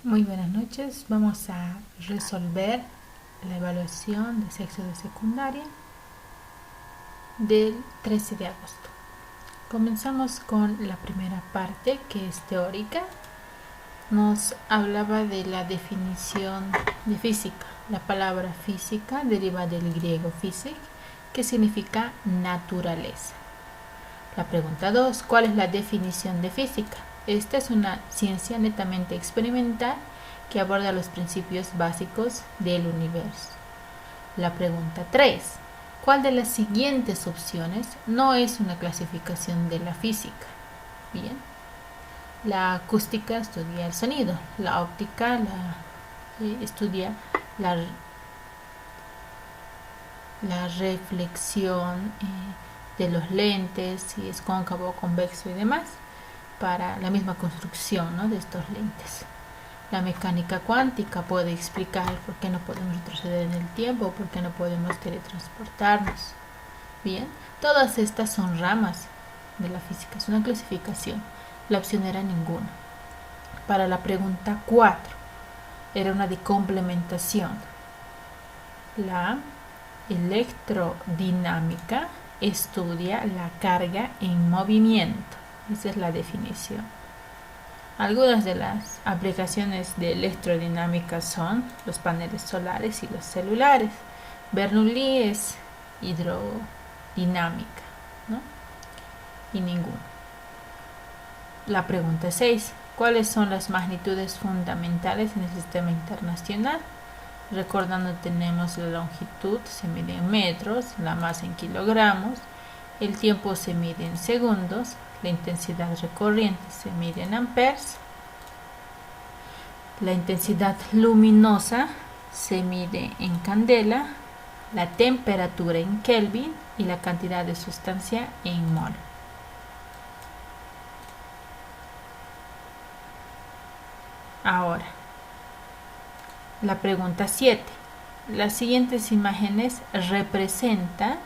Muy buenas noches. Vamos a resolver la evaluación de sexto de secundaria del 13 de agosto. Comenzamos con la primera parte, que es teórica. Nos hablaba de la definición de física. La palabra física deriva del griego physik, que significa naturaleza. La pregunta 2. ¿Cuál es la definición de física? Esta es una ciencia netamente experimental que aborda los principios básicos del universo. La pregunta 3. ¿Cuál de las siguientes opciones no es una clasificación de la física? Bien. La acústica estudia el sonido. La óptica estudia la reflexión de los lentes, si es cóncavo, convexo y demás, para la misma construcción, ¿no?, de estos lentes. La mecánica cuántica puede explicar por qué no podemos retroceder en el tiempo, por qué no podemos teletransportarnos. Bien, todas estas son ramas de la física, es una clasificación. La opción era ninguna. Para la pregunta 4, era una de complementación. La electrodinámica estudia la carga en movimiento. Esa es la definición. Algunas de las aplicaciones de electrodinámica son los paneles solares y los celulares. Bernoulli es hidrodinámica, ¿no? Y ninguno. La pregunta 6. ¿Cuáles son las magnitudes fundamentales en el sistema internacional? Recordando, tenemos la longitud, se mide en metros, la masa en kilogramos, el tiempo se mide en segundos, la intensidad recorriente se mide en amperes, la intensidad luminosa se mide en candela, la temperatura en Kelvin y la cantidad de sustancia en mol. Ahora, la pregunta 7. Las siguientes imágenes representan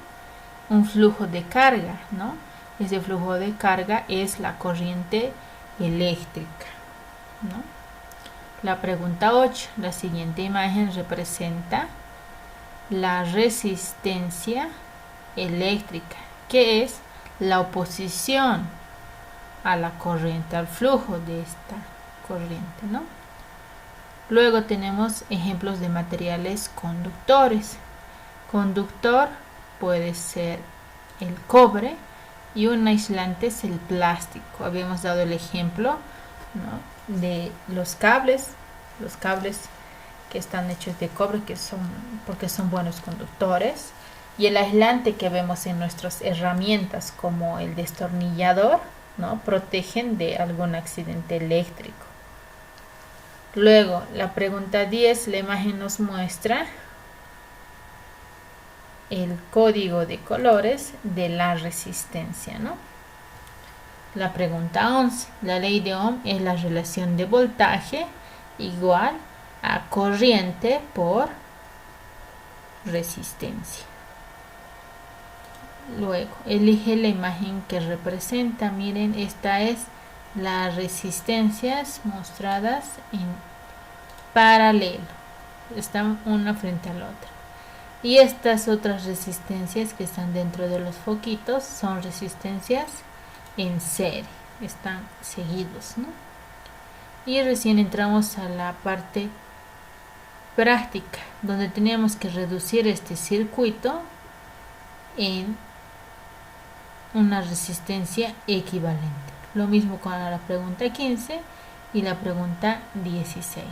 un flujo de carga, ¿no? Ese flujo de carga es la corriente eléctrica, ¿no? La pregunta 8. La siguiente imagen representa la resistencia eléctrica, que es la oposición a la corriente, al flujo de esta corriente, ¿no? Luego tenemos ejemplos de materiales conductores. Conductor puede ser el cobre y un aislante es el plástico. Habíamos dado el ejemplo, ¿no?, de los cables que están hechos de cobre, porque son buenos conductores, y el aislante que vemos en nuestras herramientas como el destornillador, ¿no?, protegen de algún accidente eléctrico. Luego, la pregunta 10, la imagen nos muestra el código de colores de la resistencia, ¿no? La pregunta 11, la ley de Ohm es la relación de voltaje igual a corriente por resistencia. Luego, elige la imagen que representa. Miren, esta es las resistencias mostradas en paralelo, están una frente a la otra, y estas otras resistencias que están dentro de los foquitos son resistencias en serie, están seguidos, ¿no? Y recién entramos a la parte práctica, donde teníamos que reducir este circuito en una resistencia equivalente. Lo mismo con la pregunta 15 y la pregunta 16.